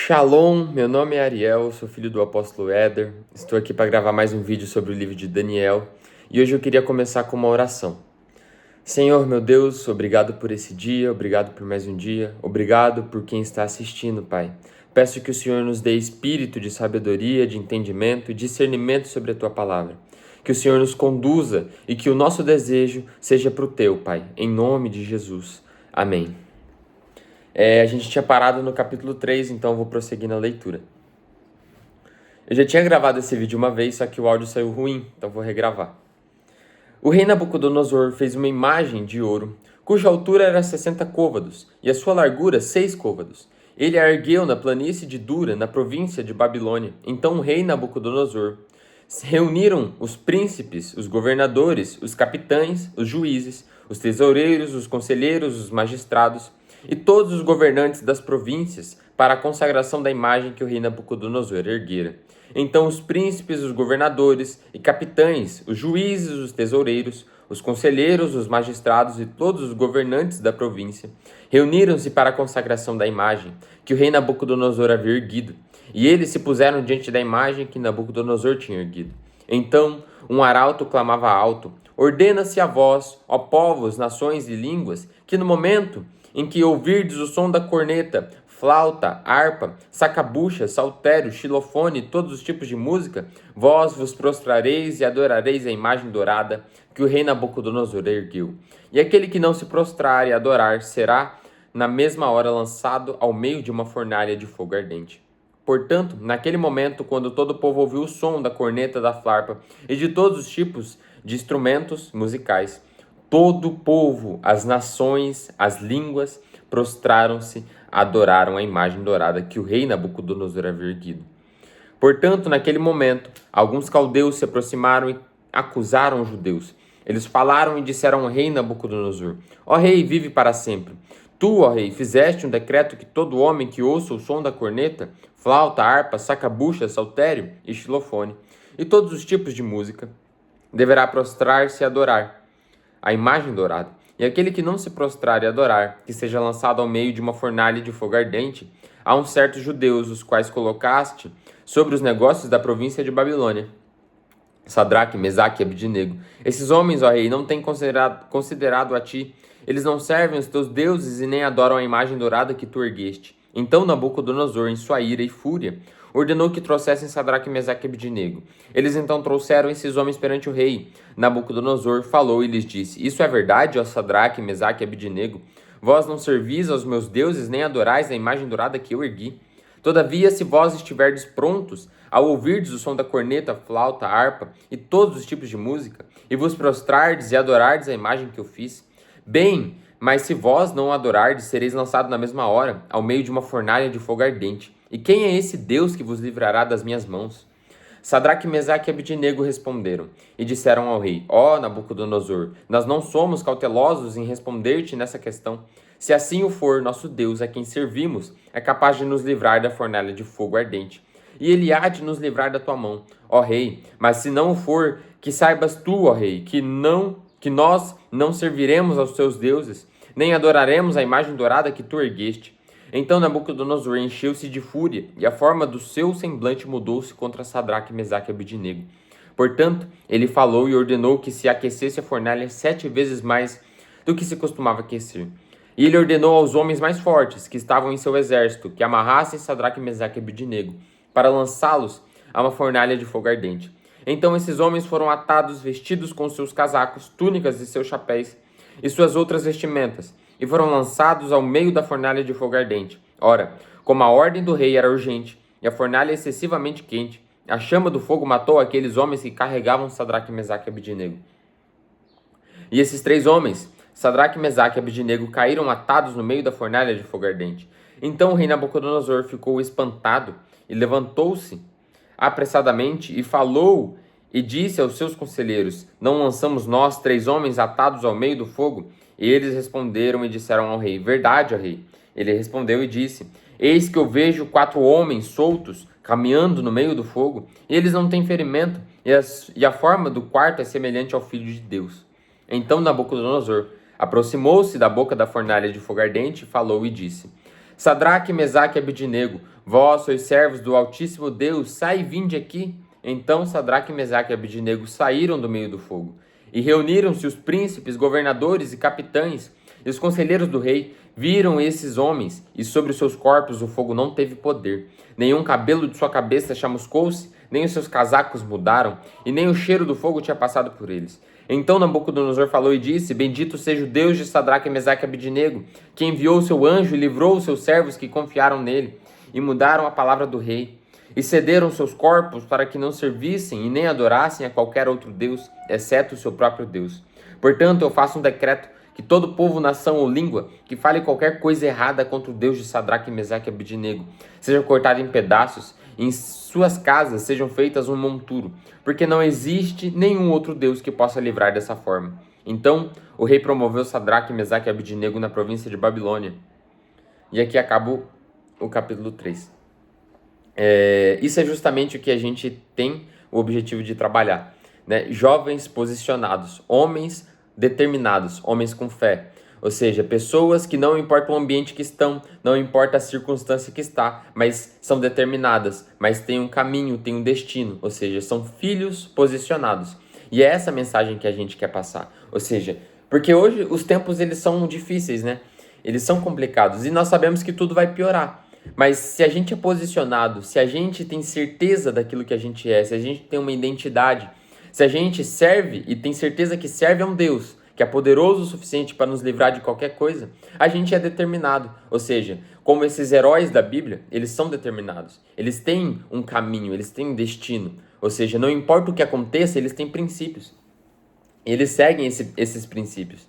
Shalom, meu nome é Ariel, sou filho do apóstolo Éder, estou aqui para gravar mais um vídeo sobre o livro de Daniel e hoje eu queria começar com uma oração. Senhor, meu Deus, obrigado por esse dia, obrigado por mais um dia, obrigado por quem está assistindo, Pai. Peço que o Senhor nos dê espírito de sabedoria, de entendimento e discernimento sobre a Tua palavra. Que o Senhor nos conduza e que o nosso desejo seja para o Teu, Pai, em nome de Jesus. Amém. A gente tinha parado no capítulo 3, então eu vou prosseguir na leitura. Eu já tinha gravado esse vídeo uma vez, só que o áudio saiu ruim, então vou regravar. O rei Nabucodonosor fez uma imagem de ouro, cuja altura era 60 côvados e a sua largura 6 côvados. Ele a ergueu na planície de Dura, na província de Babilônia. Então o rei Nabucodonosor reuniram os príncipes, os governadores, os capitães, os juízes, os tesoureiros, os conselheiros, os magistrados e todos os governantes das províncias para a consagração da imagem que o rei Nabucodonosor erguera. Então os príncipes, os governadores e capitães, os juízes, os tesoureiros, os conselheiros, os magistrados e todos os governantes da província reuniram-se para a consagração da imagem que o rei Nabucodonosor havia erguido, e eles se puseram diante da imagem que Nabucodonosor tinha erguido. Então um arauto clamava alto: ordena-se a vós, ó povos, nações e línguas, que no momento em que ouvirdes o som da corneta, flauta, harpa, sacabucha, saltério, xilofone e todos os tipos de música, vós vos prostrareis e adorareis a imagem dourada que o rei Nabucodonosor ergueu. E aquele que não se prostrar e adorar será, na mesma hora, lançado ao meio de uma fornalha de fogo ardente. Portanto, naquele momento, quando todo o povo ouviu o som da corneta, da flauta e de todos os tipos de instrumentos musicais, todo o povo, as nações, as línguas, prostraram-se, adoraram a imagem dourada que o rei Nabucodonosor havia erguido. Portanto, naquele momento, alguns caldeus se aproximaram e acusaram os judeus. Eles falaram e disseram ao rei Nabucodonosor: ó rei, vive para sempre. Tu, ó rei, fizeste um decreto que todo homem que ouça o som da corneta, flauta, harpa, sacabucha, saltério e xilofone, e todos os tipos de música, deverá prostrar-se e adorar a imagem dourada. E aquele que não se prostrar e adorar, que seja lançado ao meio de uma fornalha de fogo ardente, a uns certos judeus, os quais colocaste sobre os negócios da província de Babilônia, Sadraque, Mesaque e Abidnego. Esses homens, ó rei, não têm considerado a ti. Eles não servem os teus deuses e nem adoram a imagem dourada que tu ergueste. Então Nabucodonosor, em sua ira e fúria, ordenou que trouxessem Sadraque, Mesaque e Abidnego. Eles então trouxeram esses homens perante o rei. Nabucodonosor falou e lhes disse: isso é verdade, ó Sadraque, Mesaque e Abidnego? Vós não servis aos meus deuses, nem adorais a imagem dourada que eu ergui. Todavia, se vós estiverdes prontos ao ouvirdes o som da corneta, flauta, harpa e todos os tipos de música, e vos prostrardes e adorardes a imagem que eu fiz, bem, mas se vós não adorardes, sereis lançado na mesma hora ao meio de uma fornalha de fogo ardente. E quem é esse Deus que vos livrará das minhas mãos? Sadraque, Mesaque e Abidnego responderam e disseram ao rei: ó Nabucodonosor, nós não somos cautelosos em responder-te nessa questão. Se assim o for, nosso Deus, a quem servimos, é capaz de nos livrar da fornalha de fogo ardente, e ele há de nos livrar da tua mão, ó rei. Mas se não o for, que saibas tu, ó rei, que nós não serviremos aos teus deuses, nem adoraremos a imagem dourada que tu ergueste. Então Nabucodonosor encheu-se de fúria, e a forma do seu semblante mudou-se contra Sadraque, Mesaque e Abidnego. Portanto, ele falou e ordenou que se aquecesse a fornalha 7 vezes mais do que se costumava aquecer. E ele ordenou aos homens mais fortes, que estavam em seu exército, que amarrassem Sadraque, Mesaque e Abidnego, para lançá-los a uma fornalha de fogo ardente. Então esses homens foram atados, vestidos com seus casacos, túnicas e seus chapéus, e suas outras vestimentas, e foram lançados ao meio da fornalha de fogo ardente. Ora, como a ordem do rei era urgente, e a fornalha excessivamente quente, a chama do fogo matou aqueles homens que carregavam Sadraque, Mesaque e Abidnego. E esses 3 homens, Sadraque, Mesaque e Abidnego, caíram atados no meio da fornalha de fogo ardente. Então o rei Nabucodonosor ficou espantado e levantou-se apressadamente e falou e disse aos seus conselheiros: não lançamos nós 3 homens atados ao meio do fogo? E eles responderam e disseram ao rei: verdade, ó rei. Ele respondeu e disse: eis que eu vejo 4 homens soltos caminhando no meio do fogo, e eles não têm ferimento, e a forma do quarto é semelhante ao Filho de Deus. Então Nabucodonosor aproximou-se da boca da fornalha de fogo ardente, falou e disse: Sadraque, Mesaque e Abednego, vós sois servos do Altíssimo Deus, sai e vinde aqui. Então Sadraque, Mesaque e Abednego saíram do meio do fogo. E reuniram-se os príncipes, governadores e capitães, e os conselheiros do rei, viram esses homens, e sobre os seus corpos o fogo não teve poder. Nenhum cabelo de sua cabeça chamuscou-se, nem os seus casacos mudaram, e nem o cheiro do fogo tinha passado por eles. Então Nabucodonosor falou e disse: Bendito seja o Deus de Sadraque, Mesaque e Abednego, que enviou o seu anjo e livrou os seus servos que confiaram nele, e mudaram a palavra do rei, e cederam seus corpos para que não servissem e nem adorassem a qualquer outro Deus, exceto o seu próprio Deus. Portanto, eu faço um decreto que todo povo, nação ou língua que fale qualquer coisa errada contra o Deus de Sadraque, Mesaque e Abednego seja cortado em pedaços, e em suas casas sejam feitas um monturo, porque não existe nenhum outro Deus que possa livrar dessa forma. Então o rei promoveu Sadraque, Mesaque e Abednego na província de Babilônia. E aqui acaba o capítulo 3. Isso é justamente o que a gente tem o objetivo de trabalhar, né? Jovens posicionados, homens determinados, homens com fé. Ou seja, pessoas que não importa o ambiente que estão, não importa a circunstância que está, mas são determinadas, mas têm um caminho, têm um destino. Ou seja, são filhos posicionados. E é essa mensagem que a gente quer passar. Ou seja, porque hoje os tempos eles são difíceis, né? Eles são complicados e nós sabemos que tudo vai piorar. Mas se a gente é posicionado, se a gente tem certeza daquilo que a gente é, se a gente tem uma identidade, se a gente serve e tem certeza que serve a um Deus que é poderoso o suficiente para nos livrar de qualquer coisa, a gente é determinado. Ou seja, como esses heróis da Bíblia, eles são determinados. Eles têm um caminho, eles têm um destino. Ou seja, não importa o que aconteça, eles têm princípios. Eles seguem esses princípios.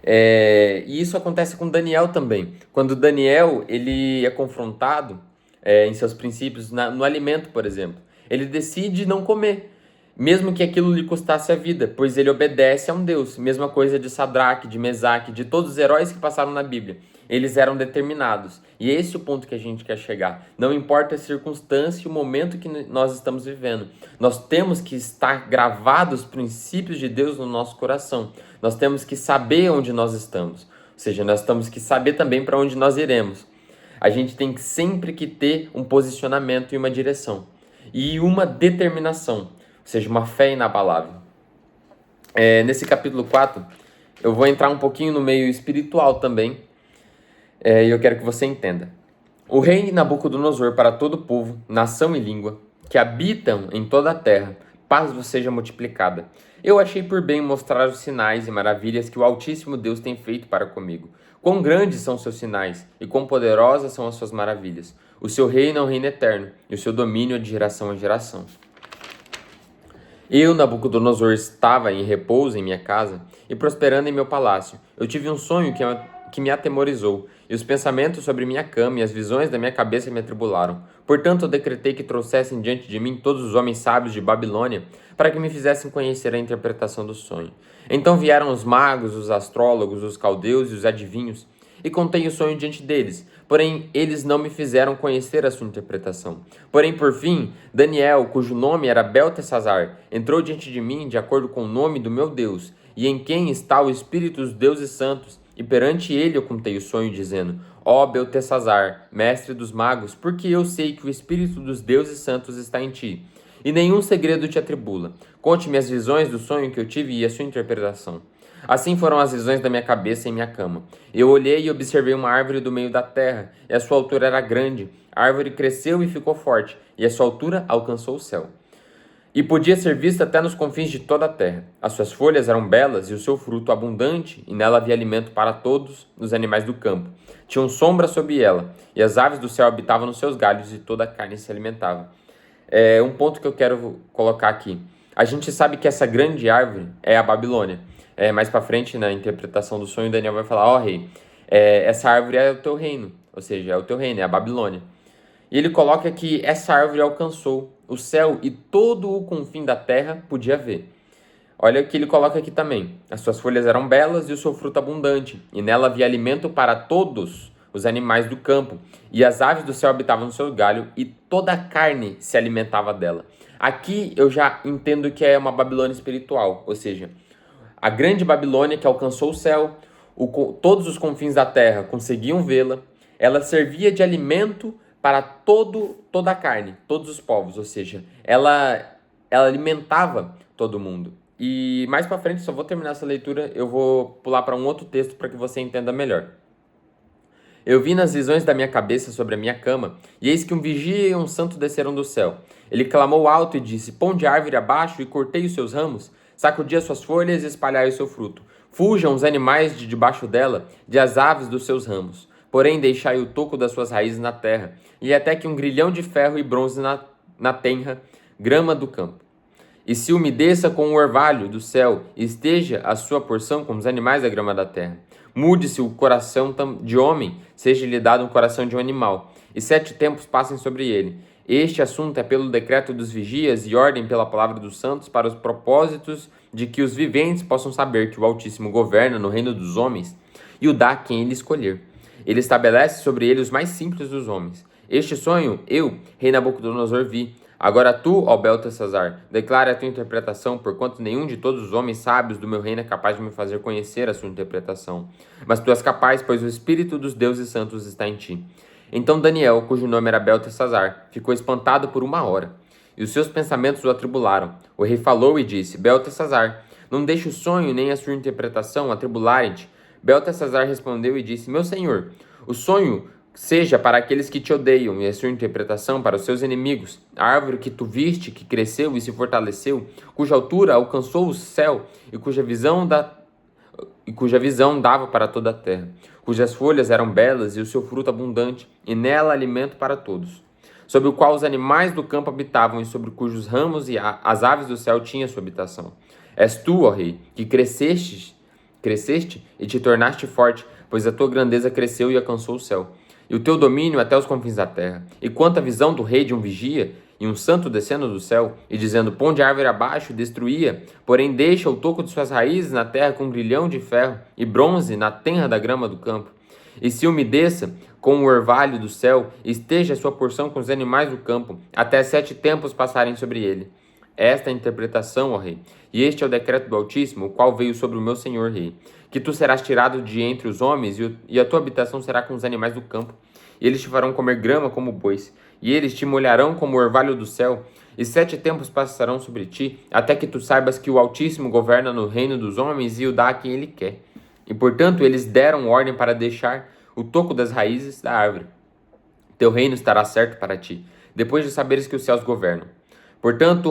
E isso acontece com Daniel também. Quando Daniel ele é confrontado em seus princípios no alimento, por exemplo, ele decide não comer, mesmo que aquilo lhe custasse a vida, pois ele obedece a um Deus. Mesma coisa de Sadraque, de Mesaque, de todos os heróis que passaram na Bíblia. Eles eram determinados. E esse é o ponto que a gente quer chegar. Não importa a circunstância e o momento que nós estamos vivendo. Nós temos que estar gravados os princípios de Deus no nosso coração. Nós temos que saber onde nós estamos. Ou seja, nós temos que saber também para onde nós iremos. A gente tem sempre que ter um posicionamento e uma direção. E uma determinação. Ou seja, uma fé inabalável. Nesse capítulo 4, eu vou entrar um pouquinho no meio espiritual também, e eu quero que você entenda. O rei Nabucodonosor, para todo o povo, nação e língua, que habitam em toda a terra, paz vos seja multiplicada. Eu achei por bem mostrar os sinais e maravilhas que o Altíssimo Deus tem feito para comigo. Quão grandes são os seus sinais, e quão poderosas são as suas maravilhas. O seu reino é um reino eterno, e o seu domínio é de geração a geração. Eu, Nabucodonosor, estava em repouso em minha casa e prosperando em meu palácio. Eu tive um sonho que me atemorizou, e os pensamentos sobre minha cama e as visões da minha cabeça me atribularam. Portanto, eu decretei que trouxessem diante de mim todos os homens sábios de Babilônia, para que me fizessem conhecer a interpretação do sonho. Então vieram os magos, os astrólogos, os caldeus e os adivinhos, e contei o sonho diante deles. Porém, eles não me fizeram conhecer a sua interpretação. Porém, por fim, Daniel, cujo nome era Beltesazar, entrou diante de mim de acordo com o nome do meu Deus, e em quem está o Espírito dos deuses santos. E perante ele eu contei o sonho, dizendo: Ó Beltesazar, mestre dos magos, porque eu sei que o Espírito dos deuses santos está em ti, e nenhum segredo te atribula. Conte-me as visões do sonho que eu tive e a sua interpretação. Assim foram as visões da minha cabeça em minha cama. Eu olhei e observei uma árvore do meio da terra, e a sua altura era grande. A árvore cresceu e ficou forte, e a sua altura alcançou o céu. E podia ser vista até nos confins de toda a terra. As suas folhas eram belas e o seu fruto abundante, e nela havia alimento para todos os animais do campo. Tinham sombra sob ela, e as aves do céu habitavam nos seus galhos, e toda a carne se alimentava. Um ponto que eu quero colocar aqui. A gente sabe que essa grande árvore é a Babilônia. Mais para frente, na interpretação do sonho, Daniel vai falar: ó rei, essa árvore é o teu reino, ou seja, é o teu reino, é a Babilônia. E ele coloca que essa árvore alcançou o céu e todo o confim da terra podia ver. Olha o que ele coloca aqui também: as suas folhas eram belas e o seu fruto abundante, e nela havia alimento para todos os animais do campo, e as aves do céu habitavam no seu galho, e toda a carne se alimentava dela. Aqui eu já entendo que é uma Babilônia espiritual, ou seja, a grande Babilônia que alcançou o céu, todos os confins da terra conseguiam vê-la, ela servia de alimento para toda a carne, todos os povos, ou seja, ela alimentava todo mundo. E mais para frente, só vou terminar essa leitura, eu vou pular para um outro texto para que você entenda melhor. Eu vi nas visões da minha cabeça sobre a minha cama, e eis que um vigia e um santo desceram do céu. Ele clamou alto e disse: Ponde a árvore abaixo e cortei os seus ramos, sacudi as suas folhas e espalhai o seu fruto. Fujam os animais de debaixo dela, de as aves dos seus ramos. Porém, deixai o toco das suas raízes na terra, e até que um grilhão de ferro e bronze na tenra, grama do campo. E se umedeça com o orvalho do céu, e esteja a sua porção com os animais da grama da terra. Mude-se o coração de homem, seja-lhe dado um coração de um animal, e 7 tempos passem sobre ele. Este assunto é pelo decreto dos vigias e ordem pela palavra dos santos para os propósitos de que os viventes possam saber que o Altíssimo governa no reino dos homens e o dá a quem ele escolher. Ele estabelece sobre ele os mais simples dos homens. Este sonho eu, rei Nabucodonosor, vi. Agora tu, ó Beltesazar, declara a tua interpretação, porquanto nenhum de todos os homens sábios do meu reino é capaz de me fazer conhecer a sua interpretação. Mas tu és capaz, pois o Espírito dos deuses santos está em ti. Então Daniel, cujo nome era Beltesazar, ficou espantado por 1 hora, e os seus pensamentos o atribularam. O rei falou e disse: Beltesazar, não deixe o sonho nem a sua interpretação atribularem-te. Beltesazar respondeu e disse: Meu senhor, o sonho seja para aqueles que te odeiam, e a sua interpretação para os seus inimigos. A árvore que tu viste, que cresceu e se fortaleceu, cuja altura alcançou o céu, e cuja visão dava para toda a terra, cujas folhas eram belas e o seu fruto abundante, e nela alimento para todos, sobre o qual os animais do campo habitavam, e sobre cujos ramos as aves do céu tinham sua habitação. És tu, ó rei, que cresceste e te tornaste forte, pois a tua grandeza cresceu e alcançou o céu, e o teu domínio até os confins da terra. E quanto à visão do rei de um vigia, e um santo descendo do céu, e dizendo: Ponde a árvore abaixo, destruía, porém deixa o toco de suas raízes na terra com um grilhão de ferro e bronze na tenra da grama do campo. E se umedeça com o orvalho do céu, esteja a sua porção com os animais do campo, até 7 tempos passarem sobre ele. Esta é a interpretação, ó rei, e este é o decreto do Altíssimo, o qual veio sobre o meu senhor rei, que tu serás tirado de entre os homens, e a tua habitação será com os animais do campo. E eles te farão comer grama como bois, e eles te molharão como o orvalho do céu, e 7 tempos passarão sobre ti, até que tu saibas que o Altíssimo governa no reino dos homens e o dá a quem ele quer. E portanto eles deram ordem para deixar o toco das raízes da árvore. Teu reino estará certo para ti, depois de saberes que os céus governam. Portanto,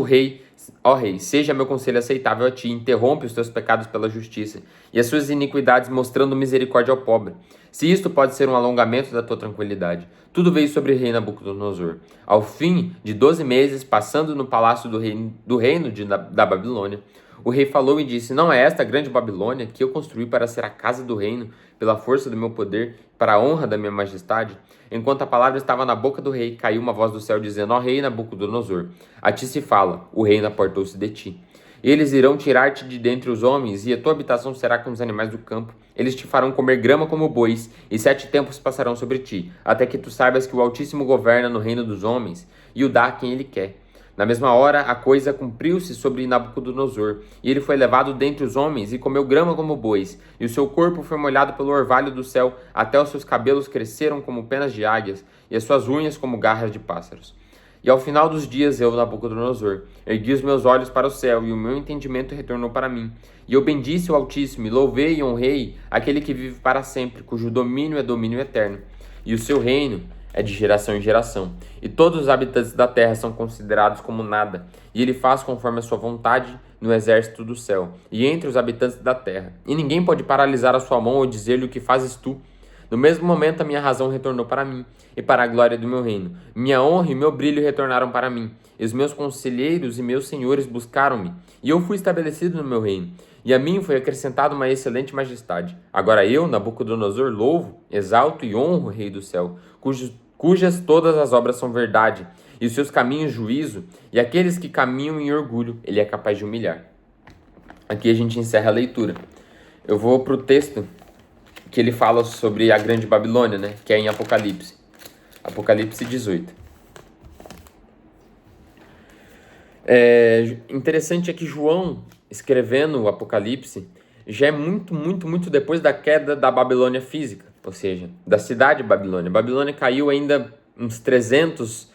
ó rei, seja meu conselho aceitável a ti, interrompe os teus pecados pela justiça, e as suas iniquidades mostrando misericórdia ao pobre. Se isto pode ser um alongamento da tua tranquilidade. Tudo veio sobre o rei Nabucodonosor. Ao fim de 12 meses, passando no palácio do reino da Babilônia, o rei falou e disse: Não é esta a grande Babilônia que eu construí para ser a casa do reino, pela força do meu poder, para a honra da minha majestade? Enquanto a palavra estava na boca do rei, caiu uma voz do céu dizendo: Ó rei Nabucodonosor, a ti se fala, o reino apartou-se de ti. Eles irão tirar-te de dentre os homens, e a tua habitação será com os animais do campo. Eles te farão comer grama como bois, e 7 tempos passarão sobre ti, até que tu saibas que o Altíssimo governa no reino dos homens, e o dá a quem ele quer. Na mesma hora, a coisa cumpriu-se sobre Nabucodonosor, e ele foi levado dentre os homens, e comeu grama como bois, e o seu corpo foi molhado pelo orvalho do céu, até os seus cabelos cresceram como penas de águias, e as suas unhas como garras de pássaros. E ao final dos dias, eu, Nabucodonosor, ergui os meus olhos para o céu, e o meu entendimento retornou para mim. E eu bendisse o Altíssimo, e louvei e honrei aquele que vive para sempre, cujo domínio é domínio eterno, e o seu reino é de geração em geração. E todos os habitantes da terra são considerados como nada, e ele faz conforme a sua vontade no exército do céu, e entre os habitantes da terra. E ninguém pode paralisar a sua mão ou dizer-lhe o que fazes tu. No mesmo momento a minha razão retornou para mim, e para a glória do meu reino. Minha honra e meu brilho retornaram para mim, e os meus conselheiros e meus senhores buscaram-me, e eu fui estabelecido no meu reino, e a mim foi acrescentada uma excelente majestade. Agora eu, Nabucodonosor, louvo, exalto e honro o Rei do céu, cujas todas as obras são verdade, e os seus caminhos juízo, e aqueles que caminham em orgulho, ele é capaz de humilhar. Aqui a gente encerra a leitura. Eu vou para o texto que ele fala sobre a grande Babilônia, né? Que é em Apocalipse. Apocalipse 18. Interessante é que João, escrevendo o Apocalipse, já é muito depois da queda da Babilônia física. ou seja, da cidade de Babilônia. Babilônia caiu ainda uns 300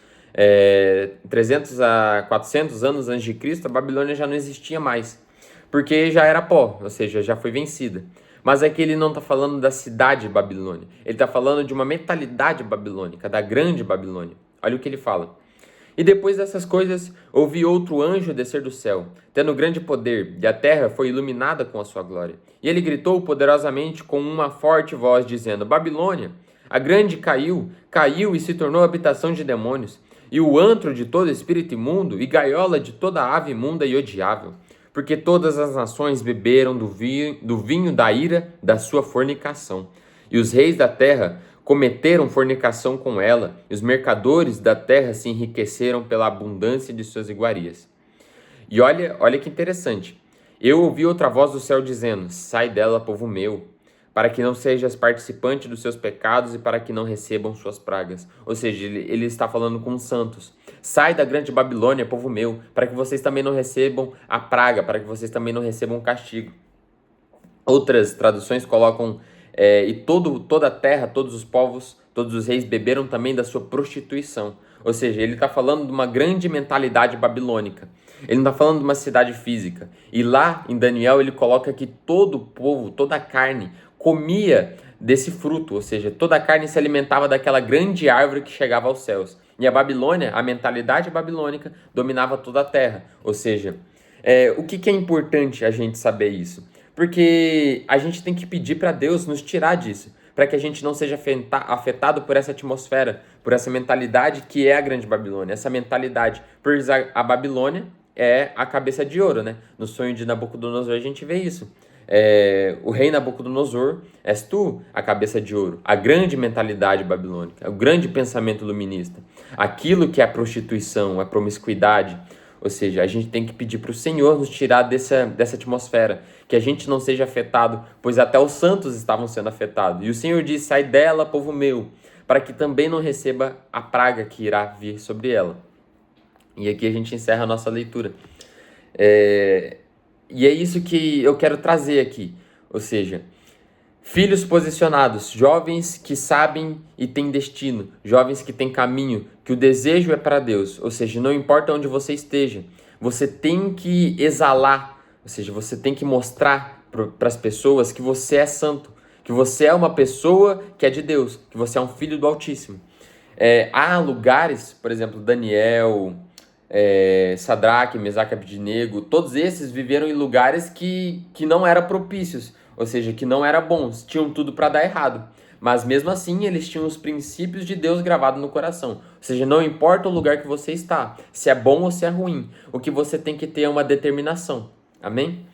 a 400 anos antes de Cristo. A Babilônia já não existia mais, porque já era pó, ou seja, já foi vencida. Mas aqui ele não está falando da cidade de Babilônia, ele está falando de uma mentalidade babilônica, da grande Babilônia. Olha o que ele fala. E depois dessas coisas, ouvi outro anjo descer do céu, tendo grande poder, e a terra foi iluminada com a sua glória. E ele gritou poderosamente com uma forte voz, dizendo: Babilônia, a grande caiu e se tornou habitação de demônios, e o antro de todo espírito imundo, e gaiola de toda ave imunda e odiável. Porque todas as nações beberam do vinho da ira da sua fornicação. E os reis da terra cometeram fornicação com ela, e os mercadores da terra se enriqueceram pela abundância de suas iguarias. E olha que interessante. Eu ouvi outra voz do céu dizendo: sai dela, povo meu, para que não sejas participante dos seus pecados e para que não recebam suas pragas. Ou seja, ele está falando com os santos. Sai da grande Babilônia, povo meu, para que vocês também não recebam a praga, para que vocês também não recebam o castigo. Outras traduções colocam e toda a terra, todos os povos, todos os reis beberam também da sua prostituição. Ou seja, ele está falando de uma grande mentalidade babilônica. Ele não está falando de uma cidade física. E lá em Daniel ele coloca que todo o povo, toda a carne comia desse fruto. Ou seja, toda a carne se alimentava daquela grande árvore que chegava aos céus. E a Babilônia, a mentalidade babilônica, dominava toda a terra. Ou seja, o que é importante a gente saber isso? Porque a gente tem que pedir para Deus nos tirar disso, para que a gente não seja afetado por essa atmosfera, por essa mentalidade que é a grande Babilônia, essa mentalidade. Pois a Babilônia é a cabeça de ouro, né? No sonho de Nabucodonosor a gente vê isso. O rei Nabucodonosor, és tu a cabeça de ouro, a grande mentalidade babilônica, o grande pensamento iluminista, aquilo que é a prostituição, a promiscuidade. Ou seja, a gente tem que pedir para o Senhor nos tirar dessa atmosfera, que a gente não seja afetado, pois até os santos estavam sendo afetados. E o Senhor diz: sai dela, povo meu, para que também não receba a praga que irá vir sobre ela. E aqui a gente encerra a nossa leitura. E é isso que eu quero trazer aqui. Ou seja, filhos posicionados, jovens que sabem e têm destino, jovens que têm caminho, que o desejo é para Deus. Ou seja, não importa onde você esteja, você tem que exalar, ou seja, você tem que mostrar para as pessoas que você é santo, que você é uma pessoa que é de Deus, que você é um filho do Altíssimo. Há lugares, por exemplo, Daniel, Sadraque, Mesaque e Abednego, todos esses viveram em lugares que não eram propícios, ou seja, que não eram bons, tinham tudo para dar errado. Mas mesmo assim, eles tinham os princípios de Deus gravados no coração. Ou seja, não importa o lugar que você está, se é bom ou se é ruim, o que você tem que ter é uma determinação. Amém?